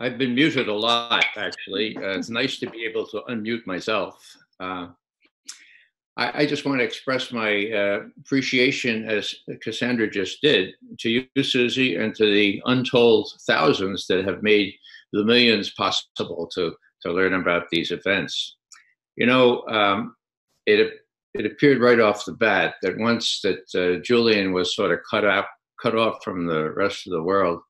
I've been muted a lot, actually. It's nice to be able to unmute myself. I just want to express my appreciation, as Cassandra just did, to you, Susie, and to the untold thousands that have made the millions possible to learn about these events. You know, it appeared right off the bat that once that Julian was sort of cut off from the rest of the world,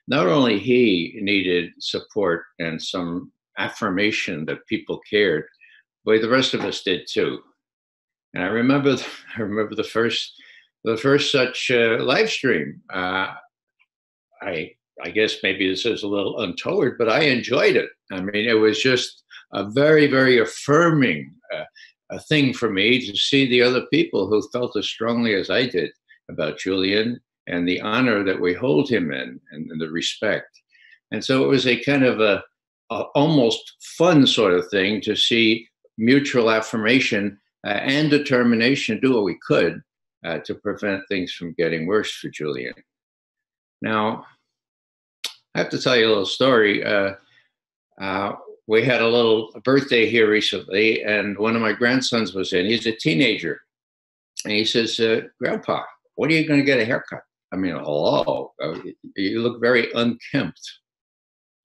not only he needed support and some affirmation that people cared, but the rest of us did too. And I remember the first such live stream. I guess maybe this is a little untoward, but I enjoyed it. I mean, it was just a very, very affirming a thing for me to see the other people who felt as strongly as I did about Julian and the honor that we hold him in, and the respect. And so it was a kind of a almost fun sort of thing to see mutual affirmation and determination to do what we could to prevent things from getting worse for Julian. Now, I have to tell you a little story. We had a little birthday here recently, and one of my grandsons was in. He's a teenager. And he says, Grandpa, when are you going to get a haircut? I mean, hello, you look very unkempt.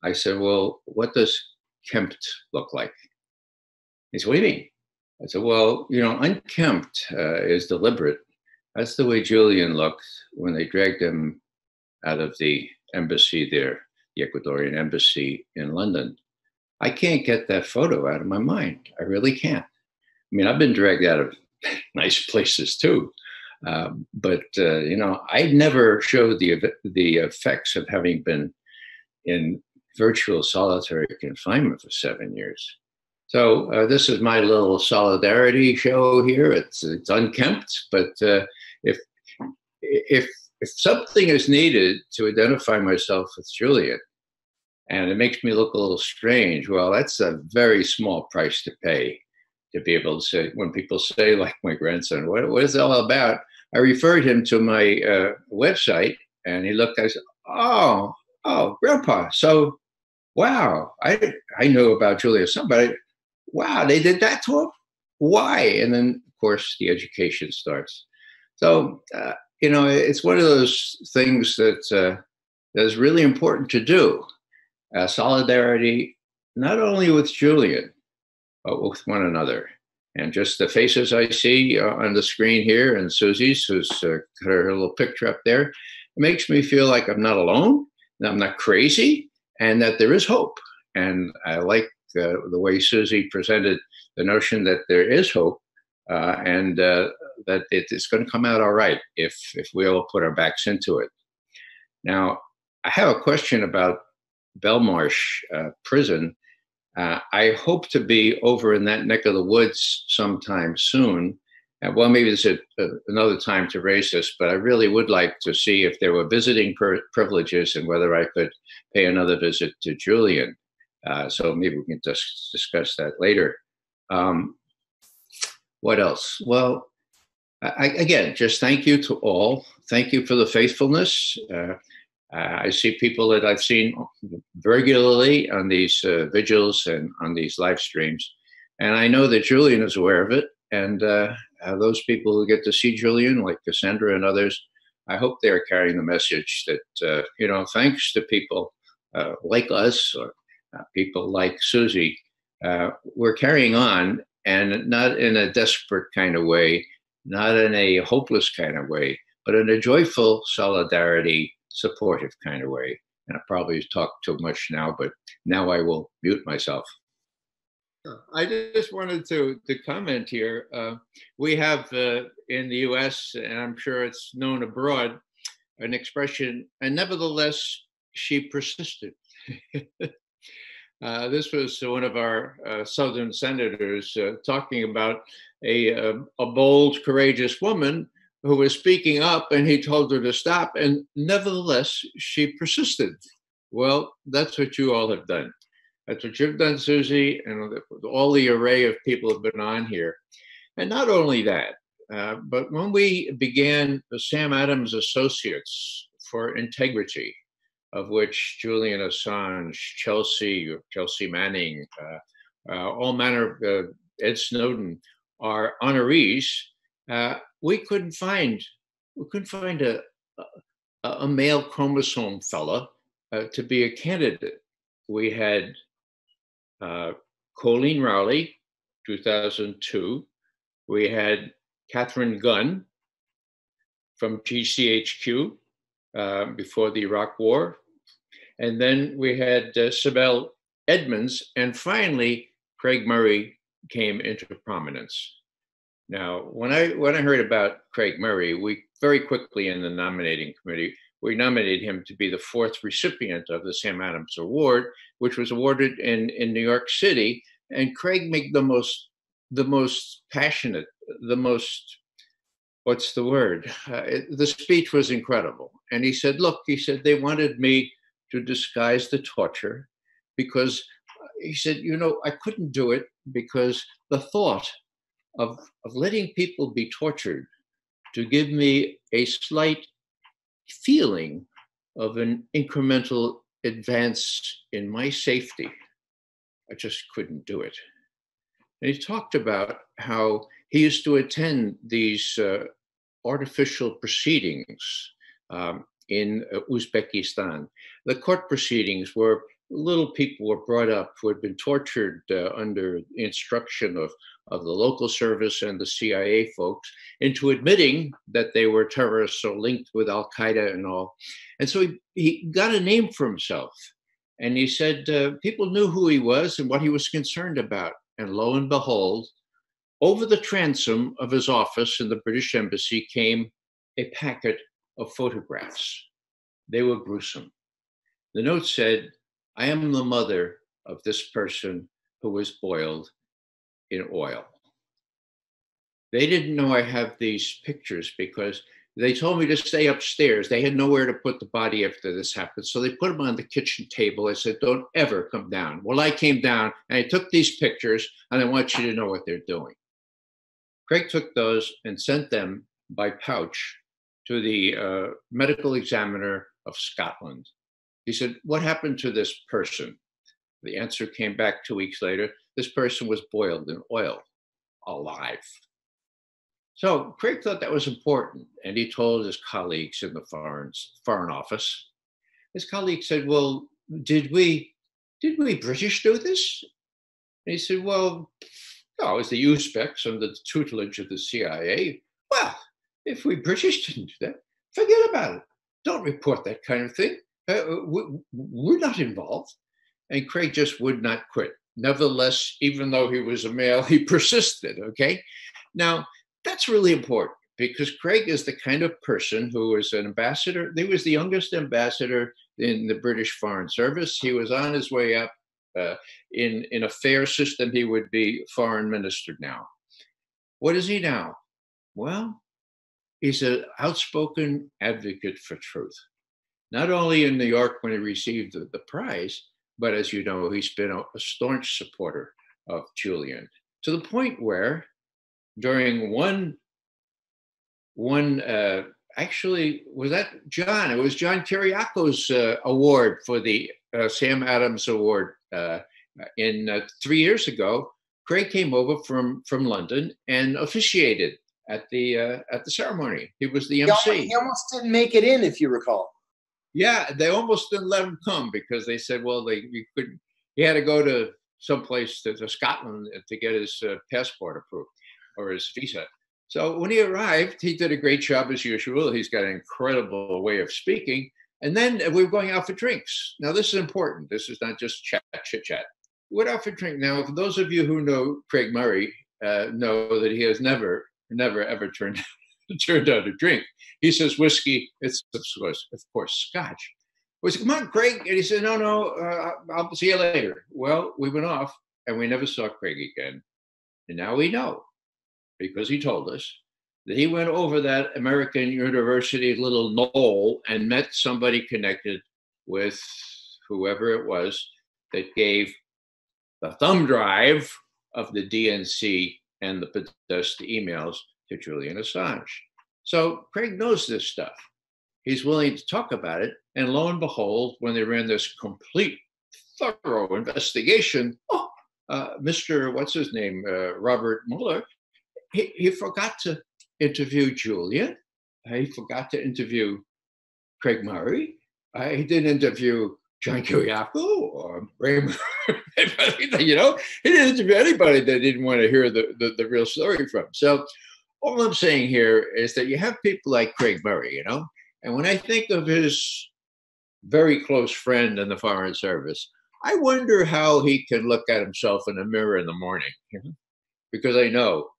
I said, well, what does kempt look like? He said, what do you mean? I said, well, you know, unkempt is deliberate. That's the way Julian looked when they dragged him out of the embassy there, the Ecuadorian embassy in London. I can't get that photo out of my mind. I really can't. I mean, I've been dragged out of nice places too. But you know, I never showed the effects of having been in virtual solitary confinement for 7 years. So this is my little solidarity show here. It's unkempt, but if something is needed to identify myself with Julian, and it makes me look a little strange, well, that's a very small price to pay to be able to say, when people say, like my grandson, what is it all about? I referred him to my website, and he looked, I said, oh, Grandpa, so, wow, I knew about Julian, somebody, wow, they did that to him? Why? And then, of course, the education starts. So, you know, it's one of those things that is really important to do. Solidarity, not only with Julian, but with one another. And just the faces I see on the screen here, and Susie's, who's got her little picture up there, it makes me feel like I'm not alone, and I'm not crazy, and that there is hope. And I like the way Suzie presented the notion that there is hope, and that it's going to come out all right if we all put our backs into it. Now, I have a question about Belmarsh prison. I hope to be over in that neck of the woods sometime soon. Well, maybe there's another time to raise this, but I really would like to see if there were visiting privileges and whether I could pay another visit to Julian. So maybe we can just discuss that later. What else? Well, again, just thank you to all. Thank you for the faithfulness. I see people that I've seen regularly on these vigils and on these live streams. And I know that Julian is aware of it. And those people who get to see Julian, like Cassandra and others, I hope they're carrying the message that, you know, thanks to people like us, or people like Suzie, we're carrying on, and not in a desperate kind of way, not in a hopeless kind of way, but in a joyful solidarity, supportive kind of way. And I probably talked too much now, but now I will mute myself. I just wanted to comment here. We have in the US, and I'm sure it's known abroad, an expression, and nevertheless, she persisted. This was one of our Southern senators talking about a bold, courageous woman who was speaking up, and he told her to stop, and nevertheless, she persisted. Well, that's what you all have done. That's what you've done, Suzie, and all the array of people have been on here. And not only that, but when we began the Sam Adams Associates for Integrity, of which Julian Assange, Chelsea Manning, all manner of Ed Snowden are honorees. We couldn't find a male chromosome fella to be a candidate. We had Colleen Rowley, 2002. We had Catherine Gunn from GCHQ before the Iraq War. And then we had Sibel Edmonds. And finally, Craig Murray came into prominence. Now, when I heard about Craig Murray, we very quickly in the nominating committee, we nominated him to be the fourth recipient of the Sam Adams Award, which was awarded in New York City. And Craig made the most passionate, the most, what's the word? The speech was incredible. And he said, look, he said, they wanted me to disguise the torture because he said, you know, I couldn't do it because the thought of letting people be tortured to give me a slight feeling of an incremental advance in my safety, I just couldn't do it. And he talked about how he used to attend these artificial proceedings in Uzbekistan. The court proceedings where little people were brought up who had been tortured under instruction of the local service and the CIA folks into admitting that they were terrorists or linked with Al Qaeda and all. And so he got a name for himself. And he said people knew who he was and what he was concerned about. And lo and behold, over the transom of his office in the British Embassy came a packet of photographs. They were gruesome. The note said, I am the mother of this person who was boiled in oil. They didn't know I have these pictures because they told me to stay upstairs. They had nowhere to put the body after this happened. So they put him on the kitchen table. I said, don't ever come down. Well, I came down and I took these pictures and I want you to know what they're doing. Craig took those and sent them by pouch to the medical examiner of Scotland. He said, what happened to this person? The answer came back 2 weeks later. This person was boiled in oil, alive. So Craig thought that was important, and he told his colleagues in the foreign office. His colleagues said, well, did we British do this? And he said, well, no, it was the Uzbeks under the tutelage of the CIA. Well, if we British didn't do that, forget about it. Don't report that kind of thing. We're not involved. And Craig just would not quit. Nevertheless, even though he was a male, he persisted, okay? Now, that's really important because Craig is the kind of person who was an ambassador. He was the youngest ambassador in the British Foreign Service. He was on his way up in a fair system. He would be foreign minister now. What is he now? Well, he's an outspoken advocate for truth. Not only in New York when he received the prize, but as you know, he's been a staunch supporter of Julian, to the point where during one actually, was that John? It was John Kiriako's award for the Sam Adams Award in 3 years ago. Craig came over from London and officiated at the ceremony. He was the MC. He almost didn't make it in, if you recall. Yeah, they almost didn't let him come because they said, well, he couldn't. He had to go to someplace to Scotland to get his passport approved or his visa. So when he arrived, he did a great job as usual. He's got an incredible way of speaking. And then we were going out for drinks. Now, this is important. This is not just chit chat. We went out for drink. Now, for those of you who know Craig Murray, know that he has never, ever turned down a drink. He says whiskey. It's of course scotch. We said, come on, Craig. And he said, no, I'll see you later. Well, we went off and we never saw Craig again. And now we know, because he told us, that he went over that American University little knoll and met somebody connected with whoever it was that gave the thumb drive of the DNC and the Podesta emails to Julian Assange. So Craig knows this stuff. he's willing to talk about it. And lo and behold, when they ran this complete, thorough investigation, Mr. What's his name, Robert Mueller, he forgot to interview Julian. He forgot to interview Craig Murray. He didn't interview John Kiriakou or Ray McGovern. You know, he didn't interview anybody that didn't want to hear the real story from. So all I'm saying here is that you have people like Craig Murray, you know, and when I think of his very close friend in the Foreign Service, I wonder how he can look at himself in the mirror in the morning, you know? Because I know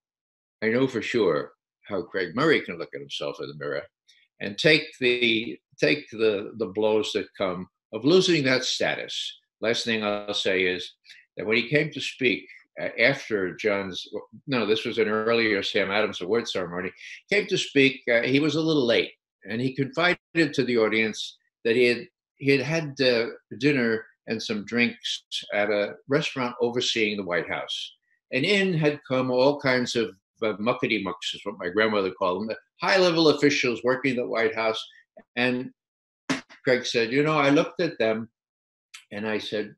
for sure how Craig Murray can look at himself in the mirror and take the blows that come of losing that status. Last thing I'll say is that when he came to speak after this was an earlier Sam Adams Award ceremony, came to speak, he was a little late, and he confided to the audience that he had dinner and some drinks at a restaurant overseeing the White House. And in had come all kinds of muckety-mucks, is what my grandmother called them, high-level officials working at the White House. And Craig said, you know, I looked at them and I said,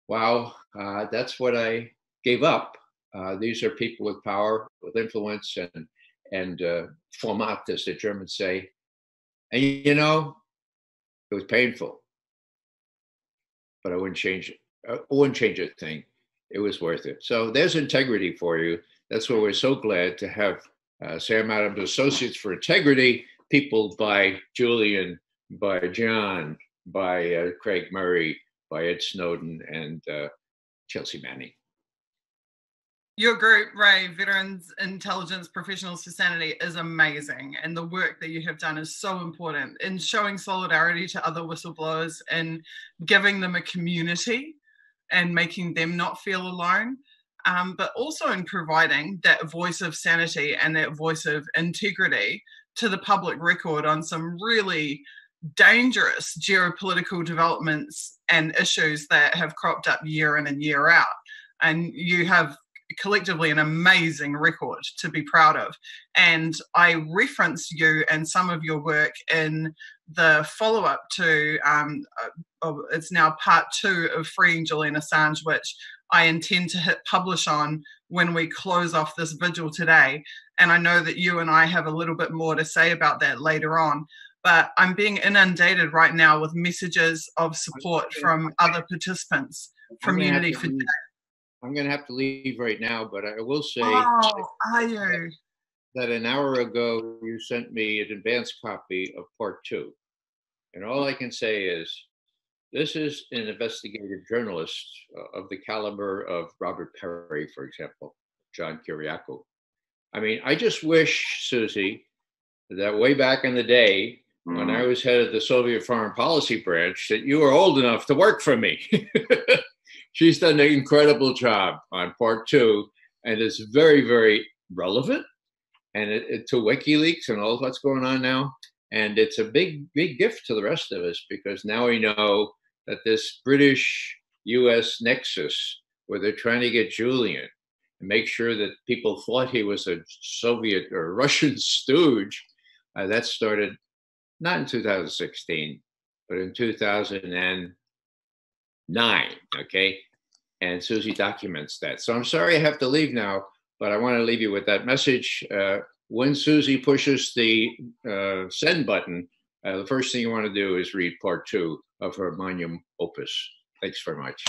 wow, that's what I gave up. These are people with power, with influence, and format, as the Germans say. And, you know, it was painful, but I wouldn't change it. I wouldn't change a thing. It was worth it. So there's integrity for you. That's why we're so glad to have Sam Adams Associates for Integrity, people by Julian, by John, by Craig Murray, by Ed Snowden, and Chelsea Manning. Your group, Ray, Veterans Intelligence Professionals for Sanity, is amazing. And the work that you have done is so important in showing solidarity to other whistleblowers and giving them a community and making them not feel alone, but also in providing that voice of sanity and that voice of integrity to the public record on some really dangerous geopolitical developments and issues that have cropped up year in and year out. And you have collectively an amazing record to be proud of. And I reference you and some of your work in the follow-up to, it's now part 2 of Freeing Julian Assange, which I intend to hit publish on when we close off this vigil today. And I know that you and I have a little bit more to say about that later on. But I'm being inundated right now with messages of support from other participants from Unity4J. I'm going to have to leave right now, but I will say that an hour ago you sent me an advanced copy of part 2. And all I can say is this is an investigative journalist of the caliber of Robert Perry, for example, John Kiriakou. I mean, I just wish, Suzie, that way back in the day, when I was head of the Soviet Foreign Policy Branch, that you were old enough to work for me. She's done an incredible job on part 2, and it's very, very relevant and to WikiLeaks and all what's going on now. And it's a big, big gift to the rest of us, because now we know that this British-US nexus, where they're trying to get Julian and make sure that people thought he was a Soviet or Russian stooge, that started not in 2016, but in 2009, okay? And Suzie documents that. So I'm sorry I have to leave now, but I want to leave you with that message. When Suzie pushes the send button, the first thing you want to do is read part 2 of her magnum opus. Thanks very much.